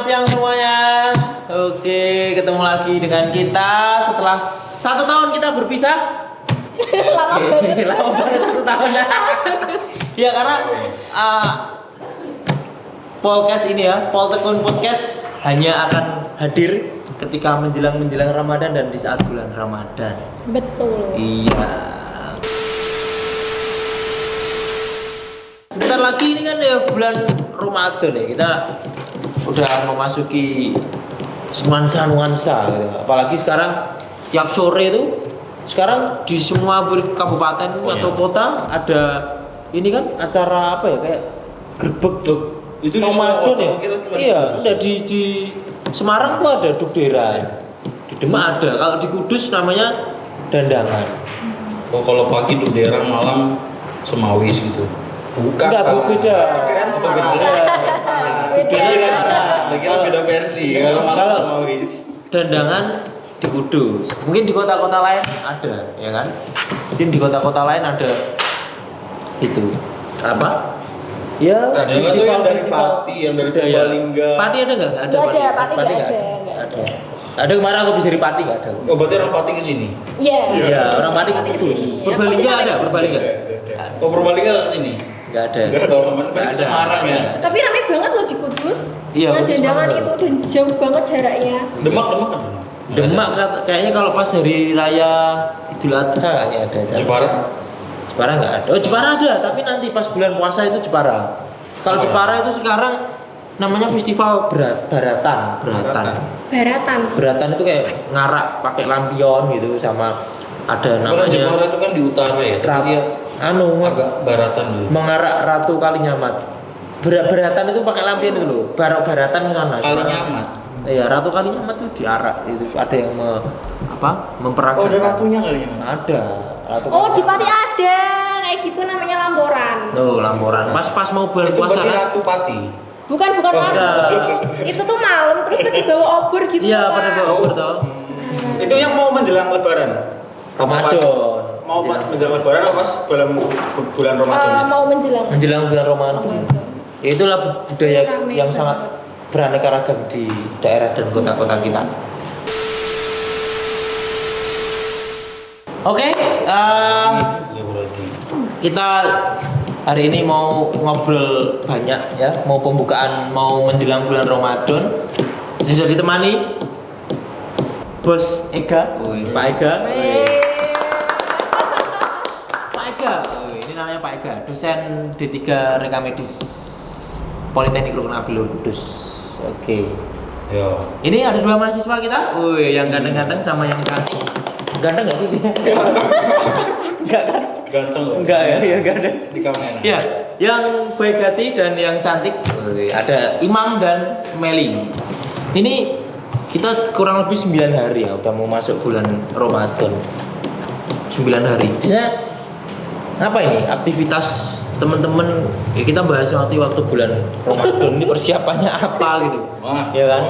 selamat siang semuanya. Oke, ketemu lagi dengan kita setelah 1 tahun kita berpisah. Lama banget 1 tahun. Ya karena podcast ini ya, Poltekun Podcast hanya akan hadir ketika menjelang Ramadan dan di saat bulan Ramadan. Betul. Iya. Sebentar lagi ini kan ya bulan Ramadan ya, kita udah memasuki nuansa gitu. Apalagi sekarang tiap sore itu sekarang di semua kabupaten atau kota ada ini kan acara apa ya, kayak gerbek itu Ramadan ya. Iya, udah di Semarang tuh ada dugderan. Di Demak ada. Kalau di Kudus namanya dandangan. Oh, kalau pagi dugderan, malam semawis gitu. Bukan. Enggak, beda. Dugderan Semarang. Dugderan Semarang. Kira beda versi. Kalau malam semawis. Dandangan di Kudus. Mungkin di kota-kota lain ada, ya kan? Mungkin di kota-kota lain ada itu. Apa? Ya, Dandangan itu yang dari Pati, yang dari Purbalingga. Pati ada enggak? Nggak ada, Pati nggak ada. Ada. Ada kemarin aku bisa dari Pati enggak ada. Oh, berarti orang Pati kesini? Iya. Iya, orang Pati ke Kudus. Purbalingga ada, Purbalingga. Oh, Purbalingga kesini? Enggak ada. Enggak tahu, berarti Semarang ya. Tapi rame banget loh di Kudus. Iya, Yang Kudus dandangan rame. itu dan jauh banget jaraknya. Demak kan? Demak kayaknya kalau pas hari raya Idul Adha kayaknya ada. Jepara? Jepara nggak ada. Oh, Jepara ada, tapi nanti pas bulan puasa itu Jepara. Kalau Jepara itu sekarang namanya festival baratan. Baratan itu kayak ngarak pakai lampion gitu, sama ada Kalau namanya Jepara itu kan di utara ya, tapi dia agak baratan dulu. mengarak Ratu Kalinyamat. Baratan itu pakai lampion itu loh. Baratan kan. Kalinyamat. Iya, Ratu Kalinyamat itu diarak itu, ada yang memperagakan. Oh, ada ratunya Kalinyamat. Ada. Ratu Oh, di Kalinyamat. Pati ada. Kayak gitu namanya lamboran. Tuh, lamboran. Pas mau bulan Itu puasa berarti kan. Ratu Pati. Bukan Oh, malam. enggak. Itu tuh malam terus pada bawa obor gitu. Iya, Pak. pada bawa obor toh. Itu yang mau menjelang Lebaran. Apa pas Ramadan. mau menjelang Lebaran apa pas bulan Ramadan? Mau menjelang. Menjelang bulan Ramadan. Ya itulah budaya Rame yang banget. sangat beraneka ragam di daerah dan kota-kota kita. Oke, Ya berarti. kita hari ini mau ngobrol banyak ya, mau pembukaan, mau menjelang bulan Ramadan. Sudah ditemani Bos Ega, Pak Ega. Pak Ega, ini namanya Pak Ega, dosen D3 Reka Medis Politeknik Rukun Abil Kudus. Oke. Ya. Ini ada 2 mahasiswa kita. Yang ganteng-ganteng sama yang cantik. Ganteng nggak sih dia? Enggak kan? Ganteng loh. Enggak ya, ya ganteng. Di kamera. Ya, yang baik hati dan yang cantik. Ada Imam dan Meli. Ini kita kurang lebih 9 hari ya, udah mau masuk bulan Ramadan. 9 hari. Biasanya apa ini? Aktivitas teman-teman ya, kita bahas waktu bulan Ramadan ini persiapannya apa gitu. Wah. Ya kan?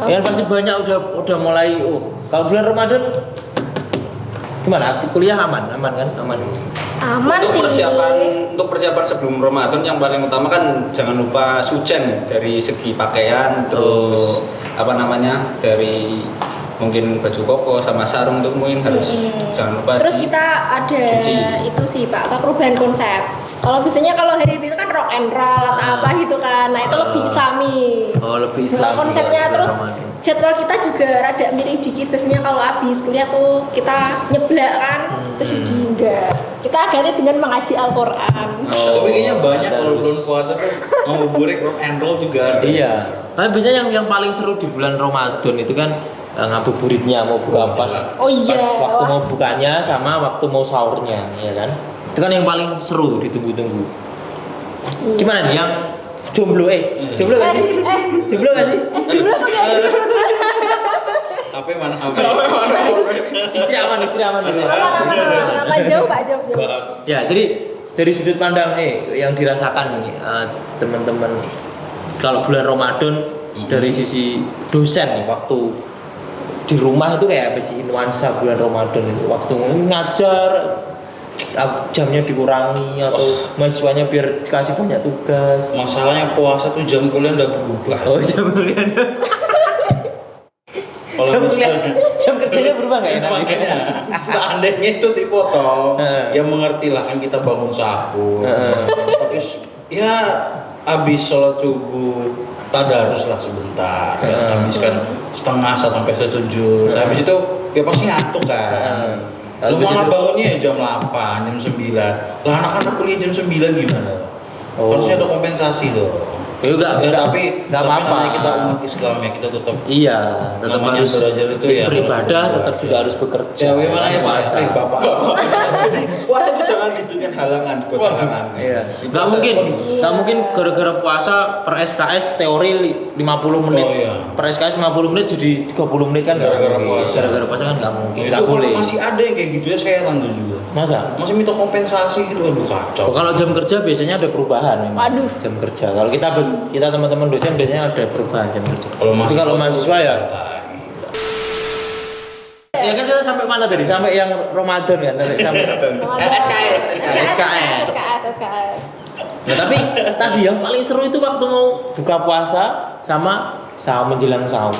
Ya pasti banyak udah mulai kalau bulan Ramadan gimana? Aktif kuliah aman kan? Aman Untuk persiapan sebelum Ramadan yang paling utama kan jangan lupa sucen dari segi pakaian, terus dari mungkin baju koko sama sarung tuh mungkin harus jangan lupa. Terus kita ada cuci. itu sih Pak, perubahan konsep. Kalau biasanya kalau hari itu kan rock and roll atau apa gitu kan, nah itu lebih islami. Oh, lebih Nah, islami. konsepnya ya, terus Ramadan. jadwal kita juga rada miring dikit. Biasanya kalau habis kuliah tuh kita nyeblak kan, terus jadi enggak. Kita ganti dengan mengaji Al-Quran. Tapi kayaknya banyak kalau terus. belum puasa tuh ngabuburit rock and roll juga ada. Iya. Tapi biasanya yang paling seru di bulan Ramadan itu kan ngabuburitnya, mau buka pas. Oh iya. Pas waktu Wah. mau bukanya sama waktu mau sahurnya, ya kan? Itu kan yang paling seru ditunggu-tunggu. Iya. Gimana nih yang jomblo jomblo gak sih? Jomblo gak sih? Jumlah apa enggak? HP mana HP? Istri aman. Aman, jauh Pak, jauh. Ya, jadi dari sudut pandang yang dirasakan nih teman-teman kalau bulan Ramadan dari sisi dosen nih, waktu di rumah itu kayak apa sih nuansa bulan Ramadan itu, waktu ngajar jamnya dikurangi atau mahasiswanya biar kasih banyak tugas. Masalahnya puasa tuh jam kuliah udah berubah. Oh, jam kuliah. Kalau jam kuliah, misalnya jam kerjanya berubah nggak ya nanti? makanya seandainya itu dipotong, ya mengerti lah kan kita bangun sahur. Tapi ya habis sholat subuh tadarus lah sebentar. Habiskan setengah sampai 1 juz. Habis itu ya pasti ngantuk kan. Lu malah bangunnya ya jam 8, jam 9. Lah anak-anak kuliah jam 9 gimana? Harusnya ada kompensasi dong. Tapi apa-apa. namanya kita umat Islam ya, kita tetap Iya, tetap namanya harus belajar itu ya beribadah, harus tetap juga harus bekerja. Ya, gimana ya puasa. Bapak. Jadi puasa itu jangan dibikin halangan buat halangan. Iya. Jadi Nggak puasa- mungkin, nggak mungkin gara-gara puasa per SKS teori 50 menit. Oh, iya. Per SKS 50 menit jadi 30 menit kan nggak Gara-gara mungkin. puasa. Gara-gara puasa kan nggak mungkin, Itu nggak boleh. masih ada yang kayak gitu ya, saya heran tuh juga. Masa? Masih minta kompensasi gitu, aduh kacau. Oh, kalau jam kerja biasanya ada perubahan memang. Waduh. Jam kerja. Kalau kita teman-teman dosen biasanya ada perubahan jam kerja. Tapi kalau mahasiswa ya. Ya kan kita sampai mana tadi? Sampai yang Ramadan kan? Sampai SKS. SKS. Nah, tapi tadi yang paling seru itu waktu mau buka puasa sama menjelang sahur.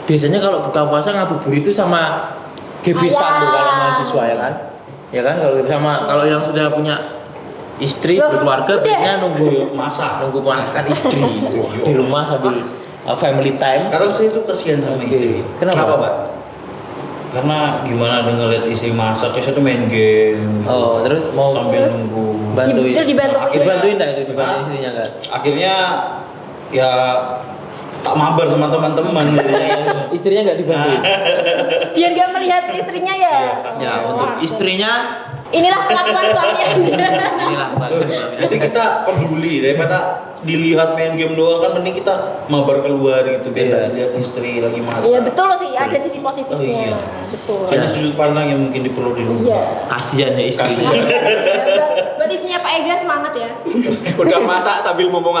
Biasanya kalau buka puasa ngabuburit itu sama gebetan tuh kalau mahasiswa ya kan? Ya kan kalau yang sudah punya istri Loh, berkeluarga sudah? biasanya nunggu masakan istri di rumah sambil family time. Kadang saya tuh kasihan sama istri. Kenapa, Pak? Karena gimana ngeliat istri masak, saya tuh main game. Oh, terus mau sambil nunggu. bantuin. Itu dibantu. Dibantuin enggak itu dibantuin istrinya enggak? Akhirnya ya tak mabar sama teman-teman jadinya. Istrinya enggak dibantuin. Biar gak melihat istrinya ya. Ya, untuk Wah, istrinya inilah kelakuan suami Anda. inilah Jadi kita peduli daripada dilihat main game doang, kan mending kita mabar keluar gitu biar Iya. dilihat istri lagi masak. Iya betul sih, ada sisi positifnya. Oh, iya. Betul. Hanya sudut pandang yang mungkin perlu dirubah. Iya. kasihan ya istri. Kasihan. Buat istrinya Pak Ega semangat ya. Udah masak sambil ngomong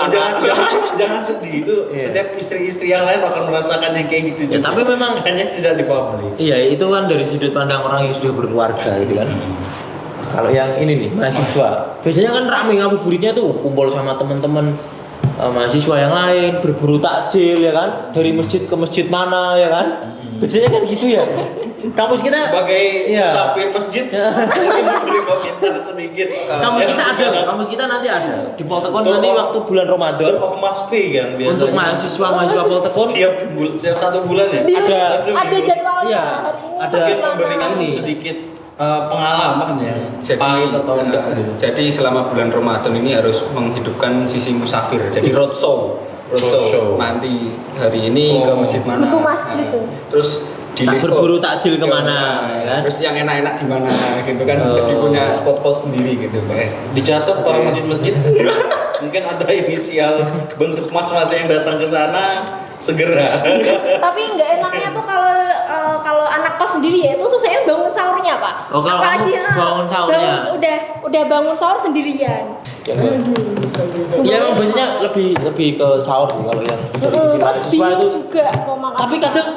Jangan sedih itu. Iya. Setiap istri-istri yang lain akan merasakan yang kayak gitu Ya, juga. tapi memang hanya tidak dipublish. iya itu kan dari sudut pandang orang yang sudah berkeluarga gitu kan. Kalau yang ini nih mahasiswa, biasanya kan rame ngabuburitnya tuh kumpul sama teman-teman mahasiswa yang lain, berburu takjil ya kan, dari masjid ke masjid mana ya kan. Biasanya kan gitu ya. Kampus kita Sebagai iya. sapir masjid, mungkin beri komentar sedikit. Kampus kita ada, kampus kita nanti ada di Poltekon nanti waktu bulan Ramadan. Tour of Must Pay kan biasanya. Untuk mahasiswa Poltekon setiap 1 bulan ya. Ada jadwalnya Iya, hari ini. ada Mungkin kemana. memberikan ini. sedikit pengalaman ya. Jadi, pahit atau enggak gitu. jadi selama bulan Ramadan ini harus menghidupkan sisi musafir. Jadi roadshow. Roadshow. Nanti hari ini ke masjid mana? Butuh masjid tuh. Terus di list berburu takjil kemana ya kan? Terus yang enak-enak di mana gitu kan. Oh. Jadi punya spot-spot sendiri gitu. Dicatat para masjid-masjid. Mungkin ada inisial bentuk mas-mas yang datang ke sana segera. Tapi nggak enaknya tuh kalau anak kos sendiri ya itu susahnya bangun sahurnya Pak. Oh, kalau kamu bangun sahurnya? udah bangun sahur sendirian. Ya emang biasanya lebih ke sahur sih kalau yang dari sisi Terus mahasiswa bingung itu. juga mau makan. Tapi kadang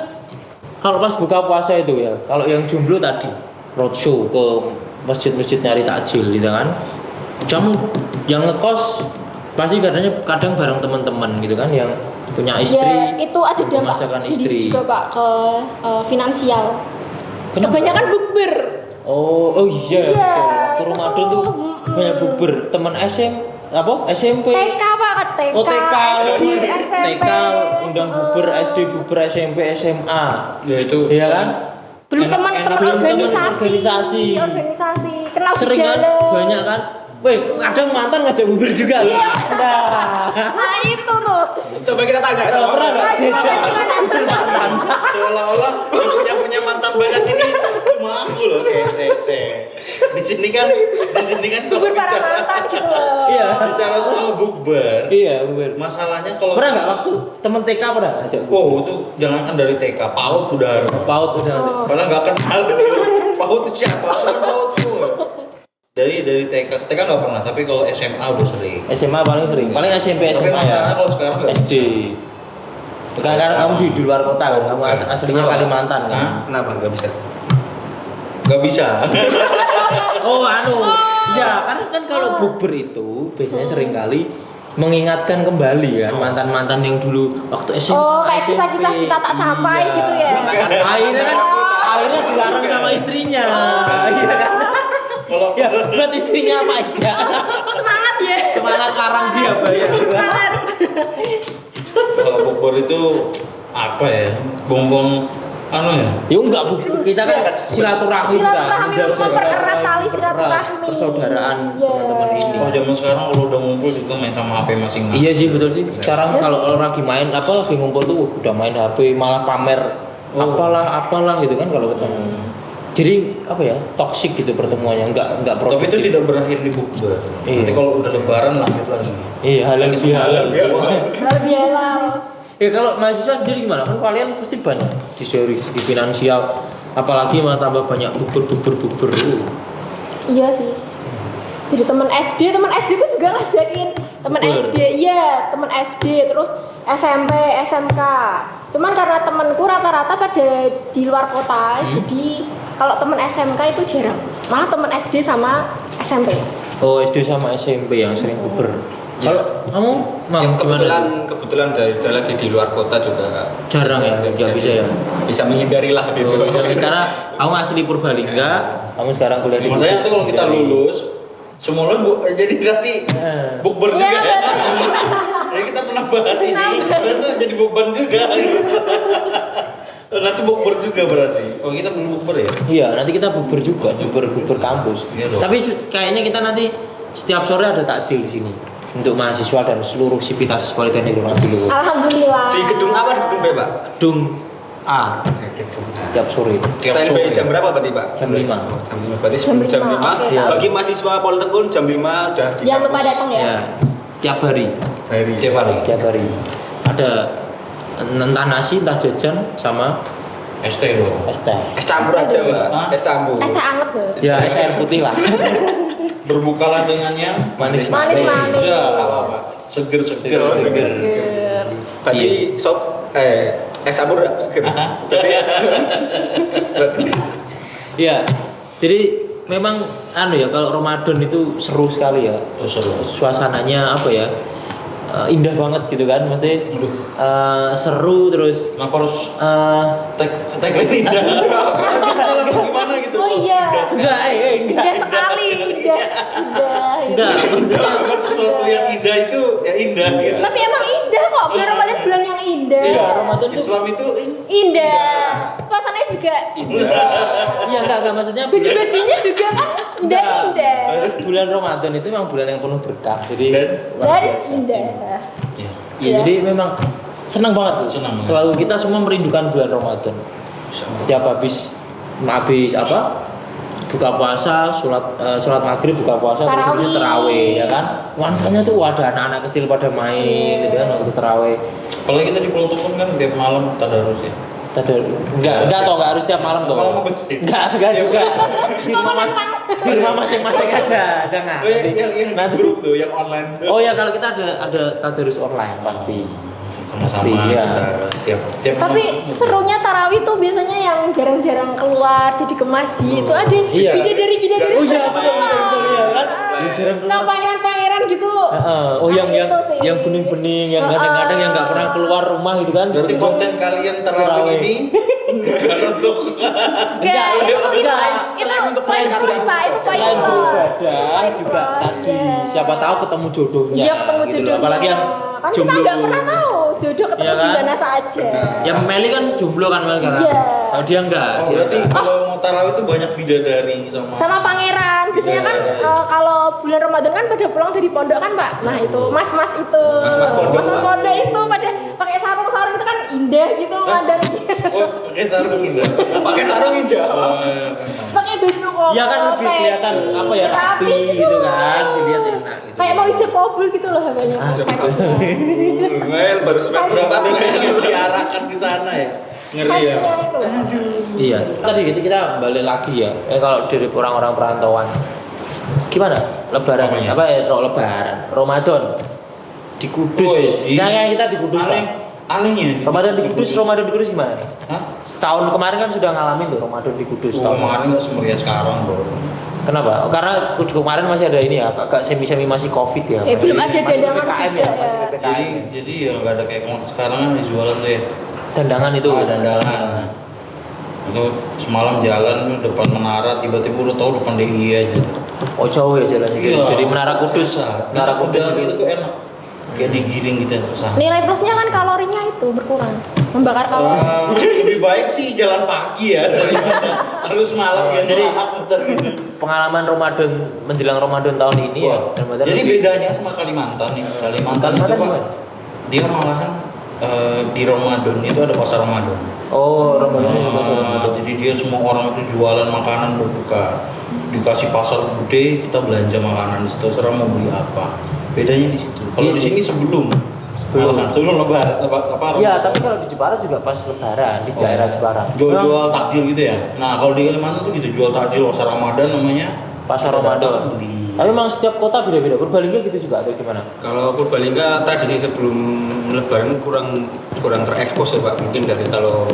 kalau pas buka puasa itu ya, kalau yang jomblo tadi roadshow ke masjid-masjid nyari takjil gitu kan. Kamu yang ngekos pasti kadang bareng teman-teman gitu kan yang punya istri. Ya itu ada untuk dampak masakan sendiri juga Pak ke finansial. Kenapa? Kebanyakan bukber. Oh iya. Iya, Waktu itu Ramadan tuh, tuh banyak bukber teman SMP. TK Pak kan TK. Oh TK, SD, SMP. TK undang bukber SD, bukber SMP, SMA. Ya itu. Iya kan? Belum teman belum teman organisasi. Kenal di Sering kan jalan. banyak kan. Weh, kadang mantan ngajak bukber juga. Iya. Nah. Nah itu tuh. Coba kita tanya. Pernah nggak diajak bukber mantan? Seolah-olah yang punya mantan banyak ini cuma aku loh, saya. Di sini kan kalau Bukber para mantan gitu loh. Iya. bicara soal bukber, Iya, bukber. masalahnya kalau Pernah nggak waktu temen TK pernah ngajak bukber? Oh itu jangankan dari TK, PAUD udah ada. Paut udah ada. Oh. Padahal nggak kenal gitu. PAUD itu siapa? Kan PAUD tuh. Dari TK nggak pernah, tapi kalau SMA udah sering. SMA paling sering. Paling SMP Tapi SMA masalahnya ya. kalau sekarang nggak SD. Karena kamu di luar kota kan, kamu aslinya Kenapa? Kalimantan kan. Hah? Kenapa nggak bisa? Nggak bisa. Oh, ya kan kalau bukber itu biasanya sering kali mengingatkan kembali kan mantan-mantan yang dulu waktu SMA. Oh, kayak SMP. kisah-kisah cinta tak sampai gitu ya. Akhirnya dilarang sama istrinya. Iya kan? Kalau Ya, buat istrinya apa aja. Semangat ya. Semangat larang dia bayar. Semangat. kalau bukber itu apa ya? Bongbong ya. Ya enggak, Bu. Kita kan silaturahmi Silaturahmi, mempererat tali silaturahmi. Persaudaraan Iya. teman-teman ini. Oh zaman sekarang kalau udah ngumpul juga main sama HP masing-masing. Iya sih betul sih. Sekarang kalau lagi main lagi ngumpul tuh udah main HP malah pamer apalah gitu kan kalau ketemu. Jadi apa ya? Toksik gitu pertemuannya, enggak Tapi produktif. itu tidak berakhir di bukber. Iya. Nanti kalau udah lebaran lanjut lagi. Iya, halal bihalal. Lebih halal. Ya kalau mahasiswa sendiri gimana? Kan kalian pasti banyak di segi finansial, apalagi malah tambah banyak bubur. Iya sih. Jadi teman SD ku juga ngajakin teman Bukber. SD, iya teman SD, terus SMP, SMK. Cuman karena temanku rata-rata pada di luar kota, jadi kalau teman SMK itu jarang. Malah teman SD sama SMP. Oh, SD sama SMP yang sering bubur. Ya. Kalau kamu Yang gimana? kebetulan dari lagi di luar kota juga Jarang ya, nggak bisa ya. Bisa menghindari lah gitu. Oh, karena kamu asli Purbalingga, kamu sekarang kuliah di Makanya nanti kalau kita lulus semula jadi nanti bukber juga. Iya, betul. Jadi kita pernah bahas ini, ternyata jadi beban juga. Nanti bukber juga berarti. Oh kita belum bukber ya? Iya, nanti kita bubur juga, bubur kampus. Iya dong. Tapi kayaknya kita nanti setiap sore ada takjil di sini untuk mahasiswa dan seluruh sivitas Politeknik Romantiluhur. Alhamdulillah. Di gedung apa di gedung B, Pak? Gedung A tiap sore. Tiap Standby sore. jam berapa berarti, Pak? Jam 5. Jam 5. Berarti Jam sebelum jam 5, 5. oke, Iya. Bagi mahasiswa Politekun jam 5 udah di Jangan lupa kampus. datang ya. Ya, tiap hari. Tiap hari. Tiap hari. Ada entah nasi, entah jajan sama ST loh. es teh. Es campur aja, Pak. Hah? Es campur. Es teh anget loh. Ya, es air putih lah. Berbukalah dengan yang Manis. Manis-manis. Ya, apa-apa. Seger-seger. Oh, seger. Seger. Tadi es campur enggak seger. Tadi es berarti Iya. Jadi memang ya kalau Ramadan itu seru sekali ya. Terus seru. Suasananya apa ya? Indah banget gitu kan, mesti Aduh. seru terus Kenapa harus eh tagline indah? Kita langsung gimana gitu? Oh iya. enggak Indah sekali, indah. enggak maksudnya Apa sesuatu yang indah itu ya indah gitu. Tapi emang indah kok, bulan Ramadan bulan yang indah. Iya, Ramadan tuh Islam itu Indah. Suasananya juga iya enggak maksudnya baju-bajunya juga kan indah-indah. bulan Ramadan itu memang bulan yang penuh berkah. Jadi Dan- luar Dan biasa. indah. ya. Ya, Iya. jadi memang senang banget tuh. Senang banget. Selalu kita semua merindukan bulan Ramadan. Setiap habis apa? Buka puasa, sholat maghrib, buka puasa, terus Tarawih. habis itu terawih, ya kan? Nuansanya tuh ada anak-anak kecil pada main, gitu kan waktu terawih. Kalau kita di Peluntukun kan tiap malam tadarus ya. Enggak harus tiap malam toh. Malam apa sih? Enggak juga. Di Kok rumah, menentang? di rumah masing-masing aja, jangan. Oh, yang Nanti- di grup tuh, yang online tuh. Oh ya kalau kita ada tadarus online pasti. Sama-sama Pasti, iya. tiap Tapi malam. serunya tarawih tuh biasanya yang jarang-jarang keluar jadi ke masjid itu ada Iya. bidadari Oh iya betul ya kan. Yang jarang Sama keluar. pangeran-pangeran gitu. Oh yang Itu sih. yang bening-bening, yang kadang-kadang yang nggak pernah keluar rumah gitu kan. Berarti konten kalian terawih Terawih. ini bukan untuk Enggak, itu selain poin plus Pak, itu poin selain plus. beribadah juga Plus, tadi iya. siapa tahu ketemu jodohnya. Iya ketemu gitu loh. jodohnya. Apalagi yang kan kita nggak pernah tahu jodoh ketemu Iya di kan? mana saja. Yang Meli kan jomblo kan Mel kan? Iya. Oh, dia enggak. Oh, Dia berarti enggak. kalau mau tarawih itu banyak bidadari Sama pangeran, biasanya kan Iya. kalau bulan Ramadan kan pada pulang dari pondok kan Pak. Nah itu mas-mas itu, Mas-mas pondok, mas-mas Pak. pondok itu pada pakai sarung-sarung itu kan indah gitu mandangnya. Oh, pakai sarung indah. Pakai sarung indah. Oh, Pakai baju koko. Iya kan lebih kelihatan apa ya rapi gitu kan, dilihat enak gitu. Kayak mau ijab kabul gitu loh harganya. Ah, Seksnya. Well, baru semester berapa 4 yang diarahkan ke sana ya? Ngeri ya. Seksnya itu. Iya, tadi kita balik lagi ya. Kalau dari orang-orang perantauan, gimana? Lebaran, Apanya? apa ya? Lebaran, Ramadan di Kudus. Woi, Nah, yang kita di Kudus. Aneh, anehnya. Ramadan di Kudus gimana nih? Hah? Setahun kemarin kan sudah ngalamin tuh Ramadan di Kudus. Oh, kemarin nggak semeriah sekarang bro. Kenapa? Oh, karena kemarin masih ada ini ya, agak semi-semi masih Covid ya. Belum ada masih dandangan PPKM juga masih ya. PPKM. Jadi ya nggak ada kayak sekarang kan dijualan tuh ya. Dandangan itu Dandangan. Itu semalam jalan depan menara, tiba-tiba udah tahu depan DI aja. Oh jauh ya jalannya. Jadi Menara Kudus. Menara Kudus jalan itu itu enak. Kayak digiring gitu kesana. Nilai plusnya kan kalorinya itu berkurang, membakar kalori. Lebih baik sih jalan pagi ya daripada harus malam ya. Jadi- Anak muter gitu. Pengalaman Ramadan menjelang Ramadan tahun ini ya. Wah, Ramadan jadi lebih- bedanya sama Kalimantan nih. Kalimantan itu Kalimantan Pak, gimana? dia malahan di Ramadan itu ada pasar Ramadan. Oh Ramadan ini pasar Ramadan. Jadi dia semua orang itu jualan makanan berbuka. Dikasih pasar gede, kita belanja makanan di situ. Serah mau beli apa. Bedanya di situ. Kalau Iya di sih. sini sebelum Sebelum. sebelum lebaran apa? Iya, tapi kalau di Jepara juga pas Lebaran di daerah Jepara. Jual-jual takjil gitu ya. Nah, kalau di Kalimantan tuh gitu jual takjil pasar Ramadan namanya. Pasar Kita Ramadan. datang beli. Tapi memang setiap kota beda-beda. Purbalingga gitu juga atau gimana? Kalau Purbalingga tradisi sebelum Lebaran kurang terekspos ya Pak. Mungkin dari kalau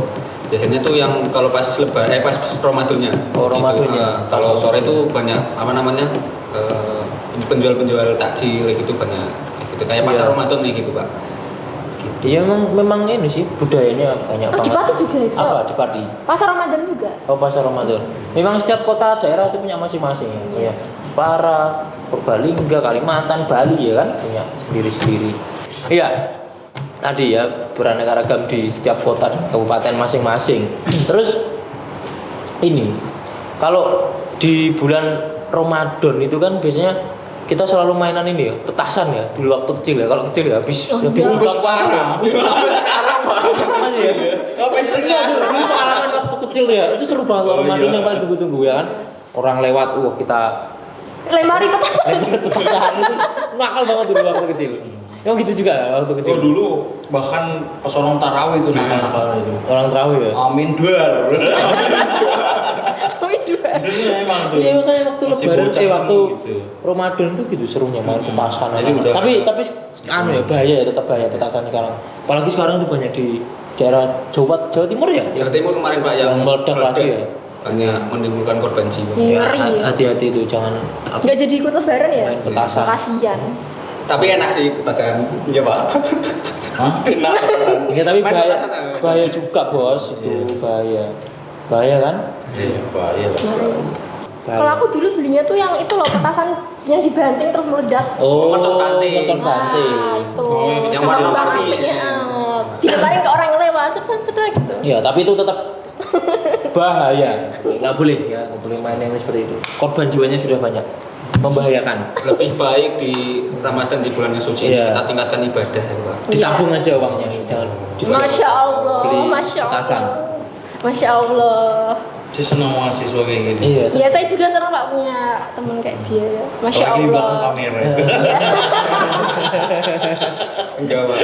biasanya tuh yang kalau pas Lebaran pas Ramadannya. Oh, Gitu. Ramadannya. Kalau sore itu banyak apa namanya? Penjual-penjual takjil gitu banyak gitu kayak pasar Iya. Ramadan nih gitu Pak. Iya memang ini sih budayanya banyak Oh, di banget. Pati juga itu. Apa di Pati? Pasar Ramadan juga. Oh pasar Ramadan. Memang setiap kota daerah itu punya masing-masing ya. Kayak Jepara, Purbalingga, Kalimantan, Bali ya kan punya sendiri-sendiri. Iya. Tadi ya beraneka ragam di setiap kota dan kabupaten masing-masing. Terus ini kalau di bulan Ramadan itu kan biasanya kita selalu mainan ini ya, petasan ya dulu waktu kecil ya. Kalau kecil ya habis Sampai sekarang. Sama aja ya. Sampai sekarang. Dulu pengalaman waktu kecil tuh ya, itu seru banget Oh, Ramadan iya. yang paling tunggu-tunggu ya kan. Orang lewat, kita Lempari petasan. lempar petasan itu nakal banget dulu waktu kecil. Emang gitu juga ya, waktu kecil. Oh dulu bahkan pas orang tarawih itu nakal-nakal itu. Orang terawih ya. Amin duar. Wih, dua. Sebenarnya emang tuh. Iya makanya waktu Masih lebaran bocah waktu gitu. Ramadan tuh gitu serunya main petasan. Jadi anak-anak. udah- tapi anu ya bahaya ya, tetap bahaya petasan sekarang. Apalagi sekarang tuh banyak di daerah Jawa Timur ya. Jawa Timur kemarin Pak Yang meledak lagi ya. banyak menimbulkan korban jiwa. Iya. Ngeri ya. Hati-hati itu jangan Nggak jadi ikut lebaran ya? main petasan. Kasian. Tapi enak sih petasan. Iya Pak. Hah? Enak petasan. Ya tapi Main bahaya, petasan, bahaya juga bos itu bahaya, bahaya kan? Iya, bahaya lah. Bahaya. Kalau aku dulu belinya tuh yang itu loh, petasan yang dibanting terus meledak. oh mercon banting. mercon banting. Nah, itu. Oh, yang yang Sama warna-warni. apinya. Dilemparin ke orang yang lewat, cedek gitu. Ya tapi itu tetap bahaya, nggak boleh ya, nggak boleh main yang seperti itu. Korban jiwanya sudah banyak, membahayakan. Lebih baik di Ramadan di bulan yang suci Iya. kita tingkatkan ibadah ya Pak. Ditabung aja uangnya, jangan dipakai. Masya Allah, Beli Masya Allah. petasan. Masya Allah. Saya senang mahasiswa kayak gini. Iya. Ya saya juga senang Pak punya teman kayak dia ya. Masya Apalagi di belakang Allah. kamera. Iya. Enggak Pak.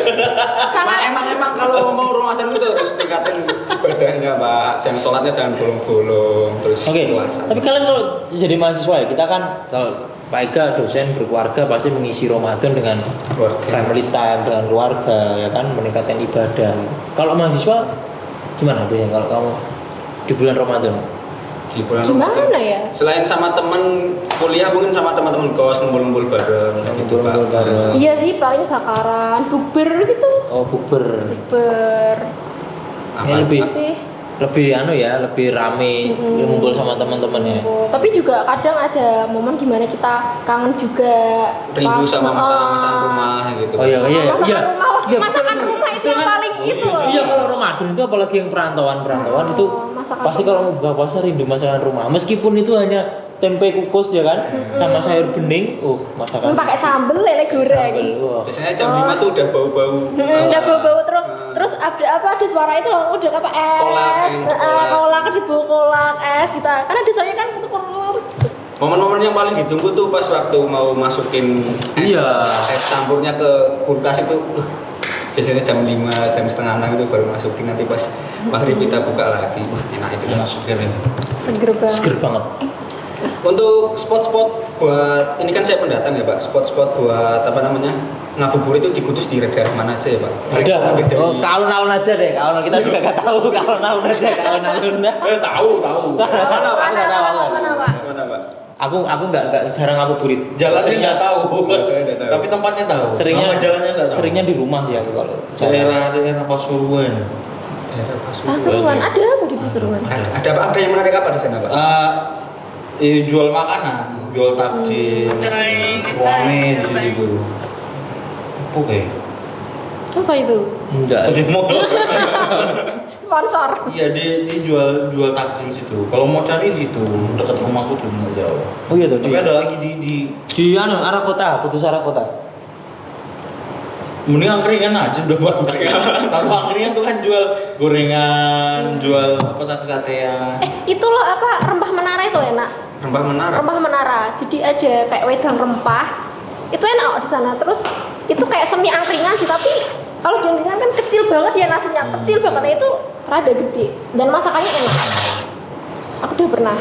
Sangat Emang kalau mau Ramadan itu harus tingkatin ibadahnya Pak. Jangan sholatnya jangan bolong-bolong terus Oke, puasa. tapi kalian kalau jadi mahasiswa ya, kita kan kalau Pak Ega dosen berkeluarga pasti mengisi Ramadan dengan Keluarga. family time dengan keluarga ya kan, meningkatkan ibadah. Kalau mahasiswa gimana biasanya kalau kamu di bulan Ramadan? Di bulan gimana Ramadan. ya? Selain sama teman kuliah mungkin sama teman-teman kos ngumpul-ngumpul bareng kayak gitu Pak. Ngumpul-ngumpul bareng. Iya sih paling bakaran, bukber gitu. Oh bukber. Bukber. Ya, lebih Masih lebih anu ya, lebih rame ngumpul sama teman-temannya. Oh, tapi juga kadang ada momen gimana kita kangen juga Rindu pas- sama masakan rumah gitu. Oh iya iya Masakan iya. rumah, Iya, masakan betul, rumah itu betul yang kan? paling itu loh. Iya kalau Ramadan itu apalagi yang perantauan itu masakan pasti rumah. kalau mau buka puasa rindu masakan rumah. Meskipun itu hanya tempe kukus ya kan, sama sayur bening, masakan. Pakai sambel lele goreng. Sambel, wah. Biasanya jam 5 tuh udah bau-bau. Udah bau-bau terus Nah. terus ada suara itu loh, udah apa es. Kolak, Kolak ada bau kolak es kita. Karena ada suaranya kan itu kolak. Momen-momen yang paling ditunggu tuh pas waktu mau masukin es, Iya. es campurnya ke kulkas itu biasanya jam 5, jam setengah 6 itu baru masukin, nanti pas maghrib kita buka lagi. Wah, enak itu. Enak seger ini. Seger banget. Seger banget. Untuk spot-spot buat ini kan saya pendatang ya Pak. Spot-spot buat apa namanya? Ngabuburit itu di Kudus di daerah mana aja ya Pak? Ada. Dari- Oh, alun-alun aja deh. Alun kita juga nggak tahu. Alun-alun aja. Alun-alun. Tahu. Mana Pak? Mana, Nggak tahu, mana, nggak tahu. mana, Pak? Mana Pak? Aku nggak jarang ngabuburit. Jalannya nggak tahu. Jalannya nggak tahu. Tapi tempatnya tahu. Seringnya Nama jalannya nggak tahu. Seringnya di rumah sih aku kalau jalan. Daerah Pasuruan. Daerah Pasuruan. Pasuruan ada apa di Pasuruan? Ada apa? Ada yang menarik apa di sana, Pak? Jual makanan, jual takjil, rame di situ. Oke. Apa itu? Enggak. Sponsor. Iya dia jual takjil situ. Kalau mau cari di situ dekat rumahku tuh nggak jauh. Oh iya tuh. Tapi ada lagi di Arah kota, putus arah kota. mending angkringan aja udah banyak. Kalau angkringan tuh kan jual gorengan, jual apa sate-satean. Itu loh apa rempah menara itu enak. Rempah Menara. Rempah menara. Jadi ada kayak wedang rempah. Itu enak di sana. Terus itu kayak semi angkringan sih, tapi kalau di angkringan kan kecil banget ya nasinya, kecil banget. Nah, itu rada gede dan masakannya enak. Aku udah pernah.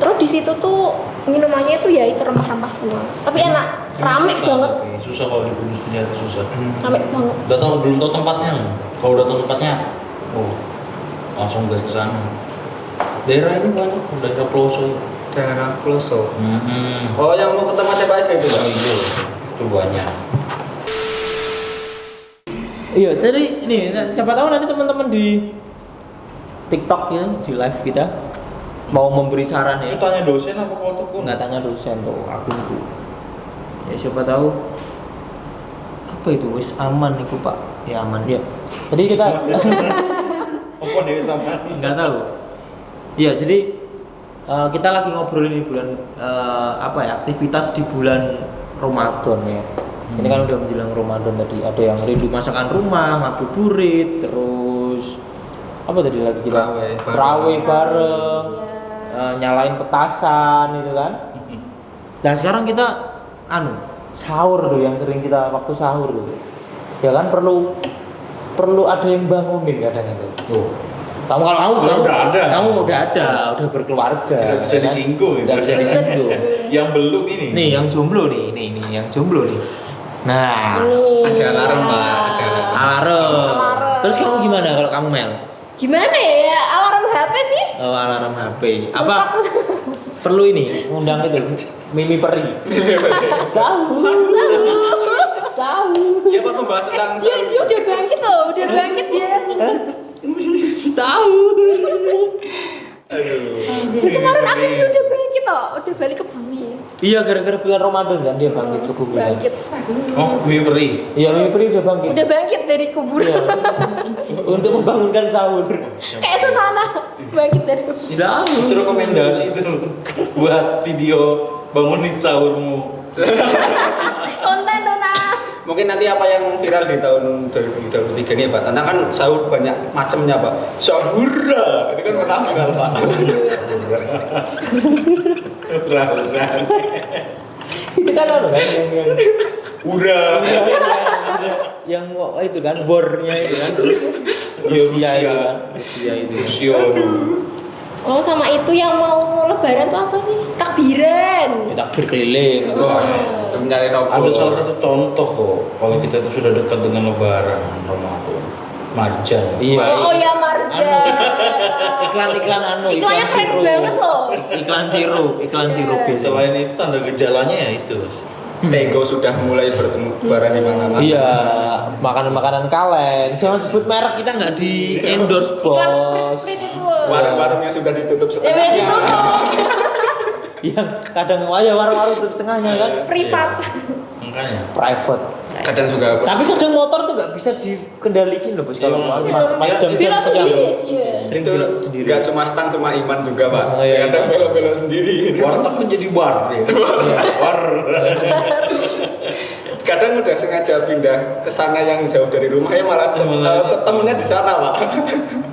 Terus di situ tuh minumannya itu ya itu rempah-rempah semua. Tapi enak, rame Susah, banget. tapi susah kalau di Kudus ternyata susah. Rame banget. Belum tahu tempatnya. Kalau udah tahu tempatnya, langsung gas ke sana. Daerah ini banyak, daerah pelosok. Daerah Ploso. Hmm. Oh, yang mau ke tempatnya Pak Ega itu, Pak? Iya, itu banyak. Iya, jadi ini siapa tahu nanti teman-teman di TikTok ya, di live kita mau memberi saran ya. Itu tanya dosen apa fotoku? Nggak tanya dosen tuh, akunku. Ya siapa tahu apa itu wis aman itu Pak. Ya aman ya. Jadi kita Apa nih sama? nggak tahu. Iya, jadi kita lagi ngobrolin di bulan aktivitas di bulan Ramadan ya. Ini kan udah menjelang Ramadan tadi. Ada yang rindu masakan rumah, ngabuburit, terus apa tadi lagi kita? Terawih bareng, nyalain petasan gitu kan. Nah sekarang kita sahur tuh yang sering kita waktu sahur tuh. Ya kan perlu ada yang bangunin kadang itu. Kamu udah ada, udah berkeluarga. Tidak bisa ya kan? disinggung. Tidak bisa disinggung. Yang belum ini. Nih yang jomblo nih, yang jomblo nih. Nah, Ada alarm, Pak. Ada alarm. Alarm. Terus kamu gimana kalau kamu Mel? Gimana ya? Alarm HP sih? Oh, alarm HP. Apa? Perlu ini, undang itu Mimi Peri. Sahur. Iya, Pak, membahas tentang Dia udah bangkit loh, udah bangkit dia. Sahur. Kemarin aku dia udah bangkit loh, udah balik ke bumi. Iya, gara-gara bulan Ramadan kan dia bangkit ke bumi. kan? Bangkit. Oh, Mimi Peri. Iya, Mimi Peri udah bangkit. Udah bangkit dari Iya. kuburan. Untuk membangunkan sahur. Kayak sesana bangkit dari kuburan. Sahur. Itu rekomendasi itu buat video bangunin sahurmu. Konten dona. mungkin nanti apa yang viral di tahun 2023 ini Pak, karena kan sahur banyak macamnya Pak. Sahura itu kan pernah viral Pak. Rausan. Itu kan kan yang Ura. yang itu kan bornya itu kan Rusia itu kan Rusia itu. Rusia. Oh sama itu yang mau lebaran tuh apa sih? Takbiran. Kita berkeliling. Wah, itu mencari nopo. Ada salah satu contoh kok kalau kita itu sudah dekat dengan lebaran Ramadan. Marjan. Iya. Oh ya Marja. Iklan-iklan Iklannya keren banget loh. Iklan sirup biasanya. Selain itu tanda gejalanya ya itu. Tego sudah mulai bertemu lebaran di mana-mana. Iya, makanan-makanan kaleng. Jangan sebut merek, kita nggak di endorse Iklan bos. sprit itu. Warung-warung yang sudah ditutup Ya setengahnya. ditutup. Yang kadang ya warung-warung tutup setengahnya kan. Privat. Makanya. Private. Kadang juga Tapi kadang motor tuh nggak bisa dikendalikan loh bos kalau Iya. pas jam-jam Dia siang. sendiri dia. Sering itu belok sendiri. nggak cuma stang, cuma iman juga Pak. Oh, iya. Kadang belok-belok sendiri. Warteg tuh jadi bar ya. Bar. Kadang udah sengaja pindah ke sana yang jauh dari rumahnya malah ketemunya di sana Pak.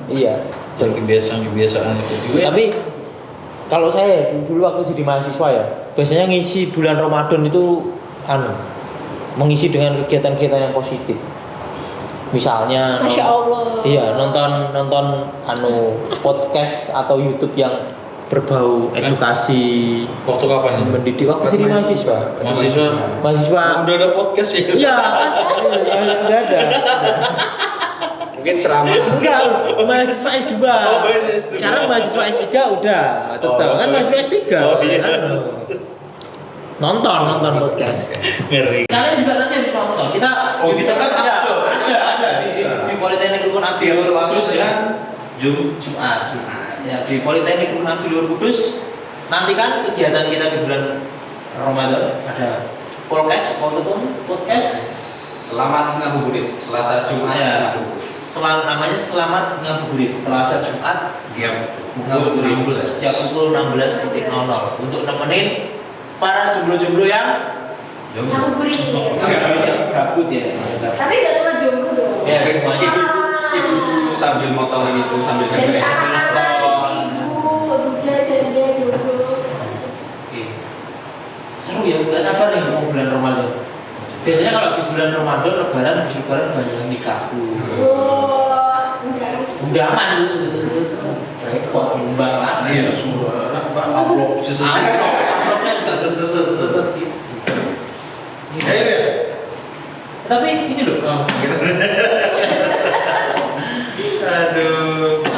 Iya. Dan kebiasaan itu juga. Tapi kalau saya dulu waktu jadi mahasiswa ya, biasanya ngisi bulan Ramadan itu mengisi dengan kegiatan-kegiatan yang positif. Misalnya Masya Allah. Iya, nonton podcast atau YouTube yang berbau edukasi, Waktu kapan nih? mendidik waktu jadi mahasiswa. Mahasiswa Udah ada podcast ya? Iya, kan? Udah ada. Mungkin ceramah. Enggak, mahasiswa S2. mahasiswa S2. Sekarang mahasiswa S3 udah, tetap kan mahasiswa S3. iya. Nonton podcast. Ngeri. Kalian juga nanti harus nonton. Kita Kita kan ada di Politeknik Rukun Abdi Setiap Luhur Selasa Kudus ya. Jumat. Ya di Politeknik Rukun Abdi Luhur Kudus. Nanti kan kegiatan kita di bulan Ramadan ada podcast. Selamat ngabuburit. Selasa Jumat Ya. ngabuburit. Namanya Selamat Ngabuburit Selasa Jumat Setiap ngabuburit setiap pukul 16.00 untuk nemenin para jomblo-jomblo yang Ngabuburit. gabut ya. Tapi nggak cuma jomblo dong. Ya semuanya. Ibu-ibu sambil motongin itu sambil Dari dengerin. anak-anak, ibu, duda, janda, jomblo. Oke. Seru ya, nggak sabar nih mau bulan Ramadan. Biasanya kalau habis bulan Ramadan, habis lebaran banyak yang nikah. Wah, enggak. Undangan tuh, repot undangan. Iya, semua. Amplop Amplopnya juga seset gitu. Iya. Tapi ini loh.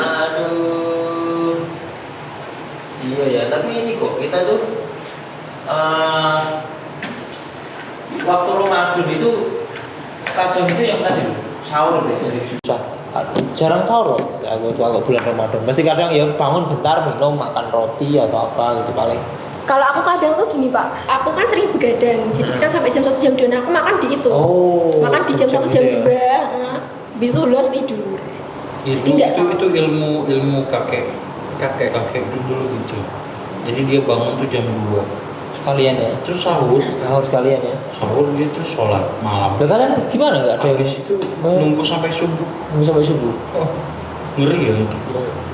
Aduh. Iya ya, tapi ini kok kita tuh waktu Ramadan itu kadang itu yang tadi loh, sahur deh sering susah. Jarang sahur loh, aku tuh kalau bulan Ramadan. Pasti kadang ya bangun bentar minum makan roti atau apa gitu paling. Kalau aku kadang tuh gini Pak, aku kan sering begadang, jadi kan sampai jam 1 jam 2 aku makan di itu. Makan di jam 1 jam 2, habis itu los tidur. Jadi nggak Itu ilmu kakek dulu gitu. Jadi dia bangun tuh jam 2. Sekalian ya. Terus sahur Sekalian ya. Sahur dia tuh sholat malam. Lah kalian gimana nggak ada Habis itu nunggu sampai subuh. nunggu sampai subuh? Oh, ngeri ya itu.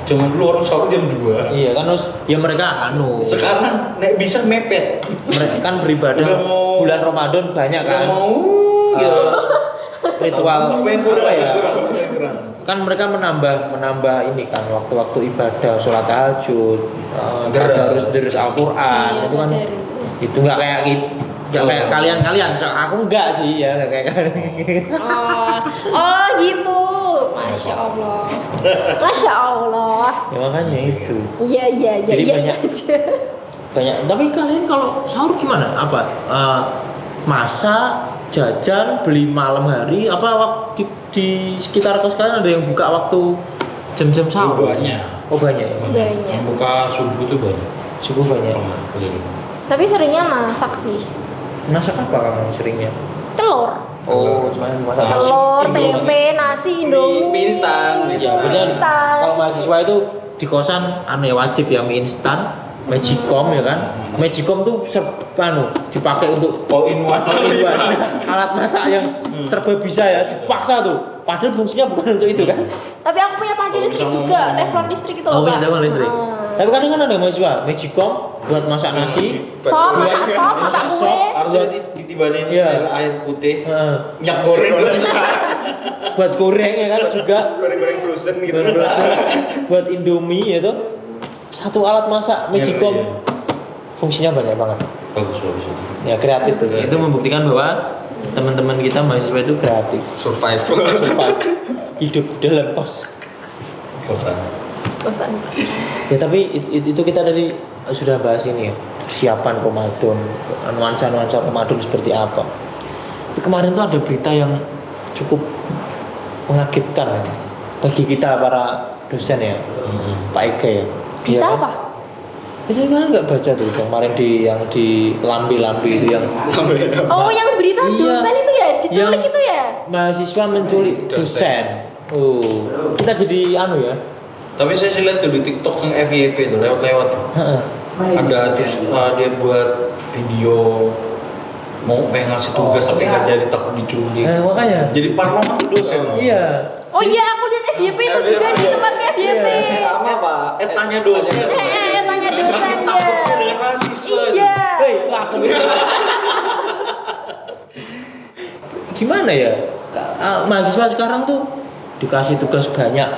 Zaman dulu orang sahur jam 2. Iya kan terus ya mereka Sekarang nek bisa mepet. mereka kan beribadah Udah mau- bulan Ramadan banyak Nggak kan mau gitu. ritual Apa yang kurang? apa ya Apa yang kurang? kan mereka menambah ini kan waktu-waktu ibadah sholat tahajud Deras. terus Al-Quran Iya, itu kan tadarus. itu nggak kayak nggak kayak kalian aku enggak sih ya nggak kayak kalian. Oh gitu. Masya Allah. Masya Allah. Ya makanya itu Iya Jadi iya banyak- aja. banyak tapi kalian kalau sahur gimana apa masak jajan beli malam hari apa waktu di sekitar kos kalian ada yang buka waktu jam-jam sahur Banyak. oh banyak ya? Banyak. Yang buka subuh tuh banyak. subuh banyak Pernah keliling. Tapi seringnya masak sih. masak apa kamu seringnya Telur. oh cuma masak nasi Telur, Indo. tempe, nasi, indomie. Mie instan, mie ya instan. biasanya Instan. kalau mahasiswa itu di kosan ya wajib ya mie instan Magicom ya kan Magicom tuh dipakai untuk All in one. alat masak yang serba bisa ya dipaksa tuh padahal fungsinya bukan untuk itu kan Tapi aku punya panci Kalau listrik bisa juga, ngomong. teflon listrik itu oh loh. punya Pak. teflon listrik Ah. tapi kadang kan ada mahasiswa Magicom buat masak nasi Sop, masak sop, masak Masak kue. sop. Harusnya ditibanin Iya. air putih. eh, Minyak goreng dulu. buat goreng ya kan juga Goreng-goreng frozen gitu. buat Indomie itu satu alat masak Magicom Iya. fungsinya banyak banget Bagus itu. ya kreatif tuh itu membuktikan bahwa teman-teman kita mahasiswa itu kreatif Survival. hidup dalam kos Kosan. Bosan. ya tapi itu kita tadi sudah bahas ini ya persiapan Ramadan nuansa Ramadan seperti apa kemarin tuh ada berita yang cukup mengagetkan ya, bagi kita para dosen ya Pak Ega ya Kita Iya kan? apa? itu kan nggak baca tuh kemarin yang di lambi-lambi itu yang Oh, yang berita Iya. dosen itu ya, diculik Yang- itu ya? mahasiswa menculik dosen. Oh, kita jadi ya. Tapi saya sih lihat tuh di TikTok yang FYP tuh lewat-lewat tuh. Heeh. Ada terus dia buat video mau pengen ngasih tugas tapi nggak jadi takut diculik. Makanya. Jadi parno tuh dosen. Iya. Oh iya, aku lihat FYP itu juga di tempatnya FYP. Sama Pak. Tanya dosen. Tanya dosen Saking ya. takutnya dengan mahasiswa. Iya. Hei, itu aku. Gimana ya? Mahasiswa sekarang tuh dikasih tugas banyak,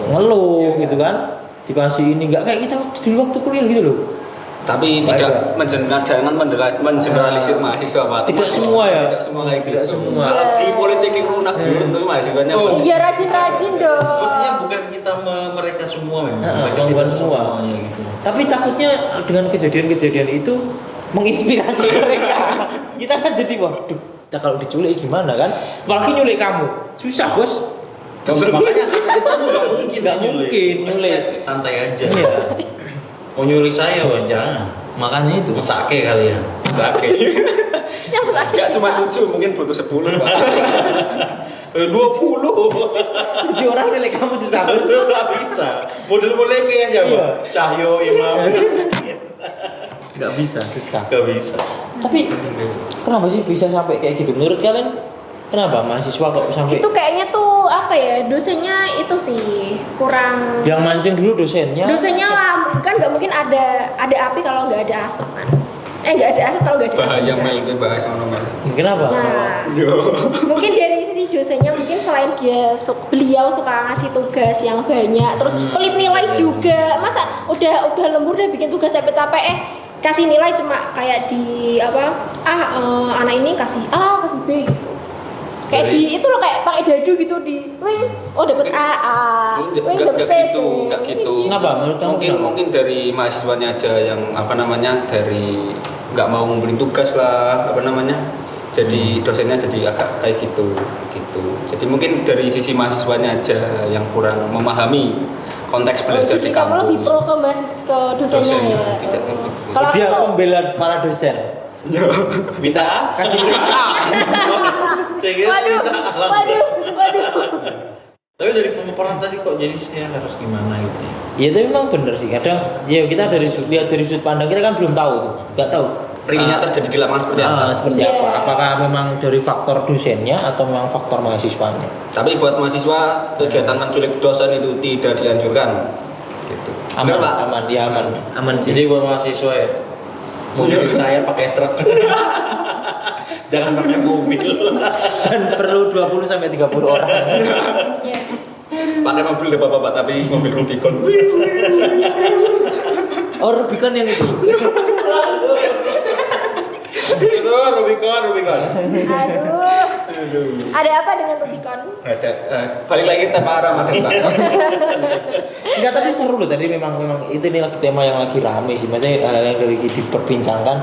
ngeluh gitu kan? Dikasih ini nggak kayak kita waktu kuliah gitu loh. Tapi tidak mengeneralisir mahasiswa Pak. Tidak semua ya? Tidak semua kayak gitu. Tidak semua. Kalau di politik yang lunak dulu tuh mahasiswanya Oh. Iya rajin-rajin dong. Sepertinya bukan kita mereka semua memang. Mereka bukan tidak semua. semuanya gitu. Tapi takutnya dengan kejadian-kejadian itu menginspirasi mereka. Kita kan jadi waduh, kita kalau diculik gimana kan? Apalagi nyulik kamu, susah bos. Makanya kita nggak mungkin Nggak mungkin nyulik. Santai aja. Iya. Mau nyulik saya wah jangan. Makanya itu. Mesake kalian. Oke. Yang sakit. Enggak cuma 7, mungkin butuh 10 Pak. 20. 7 orang nyulik kamu susah bos. Nggak bisa. Model-modelnya kayak siapa? Iya. Cahyo, Imam. Nggak bisa, susah. Nggak bisa. Tapi kenapa sih bisa sampai kayak gitu? Menurut kalian kenapa mahasiswa kok sampai Itu kayaknya tuh apa ya, dosennya itu sih kurang. yang mancing dulu dosennya? Dosennya lah, kan nggak mungkin ada api kalau nggak ada asap kan. Nggak ada asap kalau nggak ada api. Bahaya kan? Mel itu bahas ngomong. Kenapa? Nah, mungkin dari sisi dosennya mungkin selain beliau suka ngasih tugas yang banyak, terus pelit nilai juga. Masa udah lembur udah bikin tugas capek-capek kasih nilai cuma kayak di anak ini kasih A kasih B gitu. Kayak Jadi- di itu loh kayak pakai dadu gitu di wing dapat A, wing dapat C. Enggak gitu. Kenapa? Menurut kamu kenapa? Mungkin dari mahasiswanya aja yang dari nggak mau ngumpulin tugas lah jadi dosennya jadi agak kayak gitu. Jadi mungkin dari sisi mahasiswanya aja yang kurang memahami konteks belajar Jadi di kamu lebih kampus. pro ke dosennya ya. Tidak. Kalau Dia aku membela para dosen. Minta A? Kasih A. Saya kira waduh, minta A langsung. waduh. Tapi dari pemaparan tadi kok jadi saya harus gimana gitu ya? Ya tapi memang benar sih. Kadang ya kita lihat dari sudut pandang kita kan belum tahu tuh. Nggak tahu. Realnya terjadi di lapangan seperti apa. Seperti Iya. apa? Apakah memang dari faktor dosennya atau memang faktor mahasiswanya? Tapi buat mahasiswa kegiatan menculik dosen itu tidak dianjurkan. Gitu. Aman, Benar, Pak? aman sih. Jadi buat mahasiswa ya, mobil saya pakai truk. Jangan pakai mobil. Dan perlu 20 sampai 30 orang. Ya. Pakai mobil gak apa-apa, tapi mobil Rubicon. Oh, Rubicon yang itu. Itu Rubicon. Aduh. Ada apa dengan Rubicon? Ada balik lagi ke tema Ramadan, Pak. Enggak, tadi seru loh. Tadi memang itu nih lagi tema yang lagi rame sih. Maksudnya hal yang lagi diperbincangkan.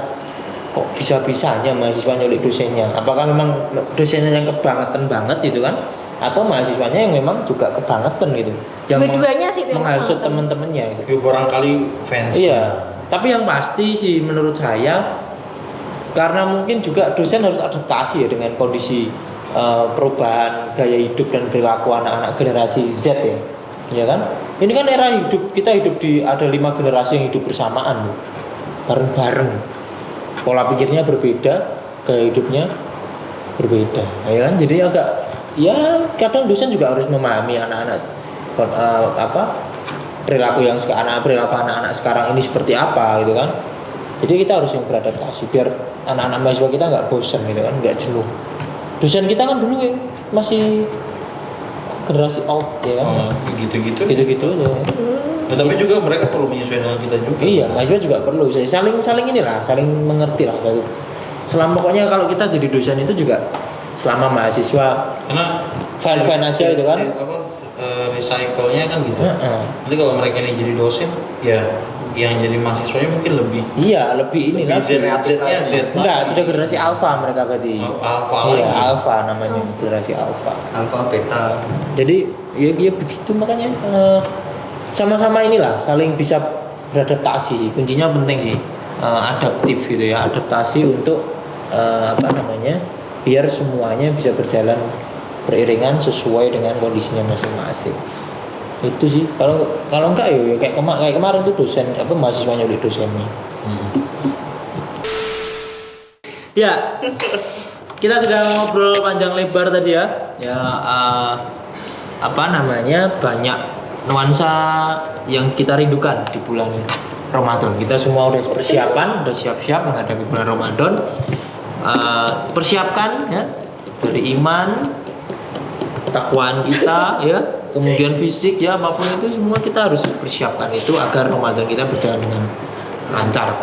Kok bisa-bisanya mahasiswa nyulik dosennya? Apakah memang dosennya yang kebangetan banget gitu kan? Atau mahasiswanya yang memang juga kebangetan gitu? Yang Dua-duanya sih itu yang menghasut kebangetan. teman-temannya gitu. Ya barangkali fans. Iya, tapi yang pasti sih menurut saya karena mungkin juga dosen harus adaptasi ya dengan kondisi perubahan gaya hidup dan perilaku anak-anak generasi Z ya, ya kan? Ini kan era hidup kita hidup ada 5 generasi yang hidup bersamaan, bareng-bareng. Pola pikirnya berbeda, gaya hidupnya berbeda, ya kan? Jadi agak ya kadang dosen juga harus memahami anak-anak perilaku anak-anak sekarang ini seperti apa gitu kan. Jadi kita harus yang beradaptasi biar anak-anak mahasiswa kita nggak bosan gitu kan, nggak jenuh. Dosen kita kan dulu ya masih generasi old ya kan. Gitu-gitu. Gitu-gitu ya. Nah, tapi juga mereka perlu menyesuaikan dengan kita juga. Iya, mahasiswa juga perlu saling inilah, saling mengerti lah gitu. Selama pokoknya kalau kita jadi dosen itu juga selama mahasiswa Karena fan aja gitu kan. Recycle-nya kan gitu. Heeh. Nanti kalau mereka ini jadi dosen, ya yang jadi mahasiswanya mungkin lebih Iya, lebih ini lah. Z-nya Z Enggak, lagi. sudah generasi alpha mereka berarti. Oh, alpha Iya, lagi. alpha namanya, generasi alpha. Alfa, beta. Jadi ya begitu makanya sama-sama inilah saling bisa beradaptasi sih. Kuncinya penting sih. Adaptif gitu ya, adaptasi untuk biar semuanya bisa berjalan beriringan sesuai dengan kondisinya masing-masing. Itu sih. Kalau enggak ya kayak kemarin tuh dosen mahasiswanya udah dosennya. Ya, kita sudah ngobrol panjang lebar tadi ya. Ya, banyak nuansa yang kita rindukan di bulan Ramadan. Kita semua udah persiapan, udah siap-siap menghadapi bulan Ramadan. Persiapkan ya dari iman, ketakwaan kita ya, kemudian fisik ya, apapun itu semua kita harus persiapkan itu agar Ramadan kita berjalan dengan lancar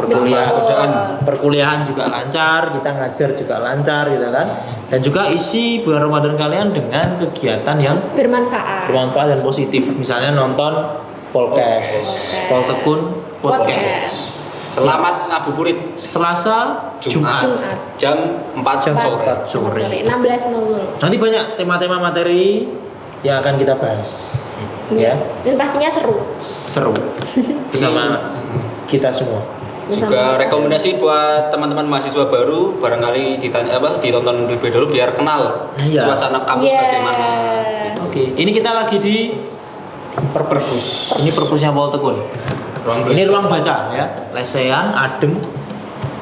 perkuliahan juga lancar, kita ngajar juga lancar gitu kan. Dan juga isi bulan Ramadan kalian dengan kegiatan yang Bermanfaat. dan positif. Misalnya nonton podcast, Poltekun podcast. Selamat ngabuburit Selasa, Jumat. jam 4 Jam sore. 4 sore. 16.00. Nanti banyak tema-tema materi yang akan kita bahas. Ya, Dan pastinya seru. seru bersama kita semua. Juga rekomendasi buat teman-teman mahasiswa baru barangkali ditonton lebih dulu biar kenal Iya. suasana kampus bagaimana. Oke, ini kita lagi di Perpus. ini perpusnya Poltekun. Ini belajar. ruang baca ya, lesehan, adem,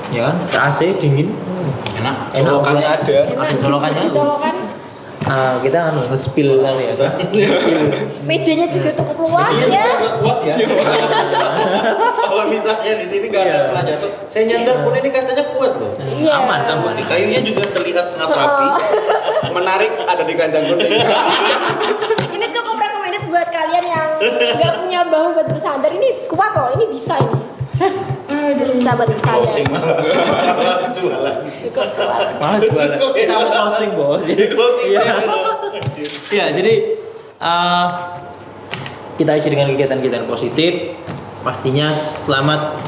ya kan, AC dingin, Enak. Colokannya ada. ada colokannya. Colokan. Kita nge-spill kali ya. Mejanya juga cukup luas ya. Kuat ya. Kalau misalnya di sini nggak ada yang pernah jatuh, saya nyandar pun ini katanya kuat loh. Iya. Aman kan buat Di kayunya juga terlihat sangat rapi. Menarik ada di kancang kuning. Ini cukup recommended buat kalian yang nggak punya bahu buat bersandar. Ini kuat loh, ini bisa ini. Ini bisa buat Closing bersandar. malah jualan. Cukup kuat. Malah jualan. Cukup, Kita ya. mau closing bos. Closing Iya. saya. Ya, jadi kita isi dengan kegiatan-kegiatan positif. Pastinya selamat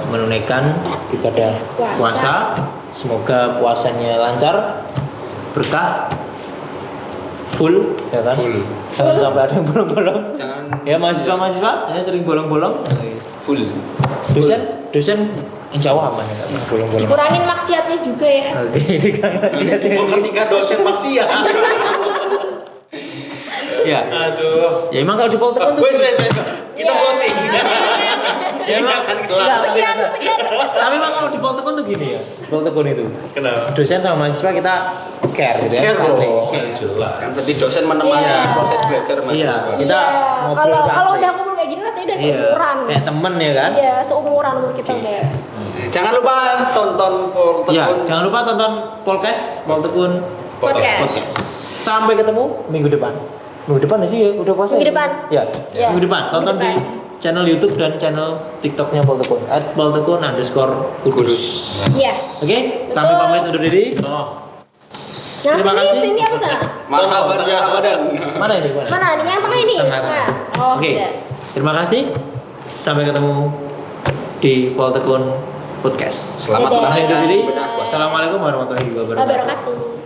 menunaikan ibadah puasa. Semoga puasanya lancar, berkah, full, ya kan? Full. Jangan sampai ada yang bolong-bolong. Jangan Ya mahasiswa-mahasiswa ya sering bolong-bolong. full. Dosen insya Allah aman ya, nggak pernah bolong-bolong. Kurangin maksiatnya juga ya. Oke, ini kan maksiatnya. Oh, ketika dosen maksiat. Ya, Aduh. ya emang kalau di Poltekun tuh. Wes. Kita Iya. closing. Ya, Ini emang- akan Enggak, gelap. Sekian. Tapi emang kalau di Poltekun tuh gini ya, Poltekun itu Kenapa? dosen sama mahasiswa kita care gitu ya, Care santai. dong. Care. Jelas. Kan berarti dosen menemani Iya. proses belajar mahasiswa. Iya. Kita Iya. ngobrol Kalau santai. kalau udah kumpul kayak gini rasanya udah Iya, seumuran. kayak temen ya kan. Iya, seumuran umur kita udah. Jangan lupa tonton Poltekun. Ya, jangan lupa tonton podcast Poltekun Podcast. Sampai ketemu minggu depan. Minggu depan nggak sih ya? Udah puasa. Minggu ya? depan. Ya, Ya, minggu depan. Tonton minggu di channel YouTube dan channel TikToknya Poltekun @poltekun_kudus. Iya. Oke, kami Betul. pamit undur diri. Nah, Terima sini, kasih. sini apa sana? Marhaban ya Ramadan. Mana ini? Mana? Mana nih? Yang tengah ini? Tengah-tengah. Nah. Oh, Oke, tidak. terima kasih. Sampai ketemu di Poltekun Podcast. Selamat Dadah. Kami undur diri. Benar. Wassalamualaikum warahmatullahi wabarakatuh. Wabarakatuh.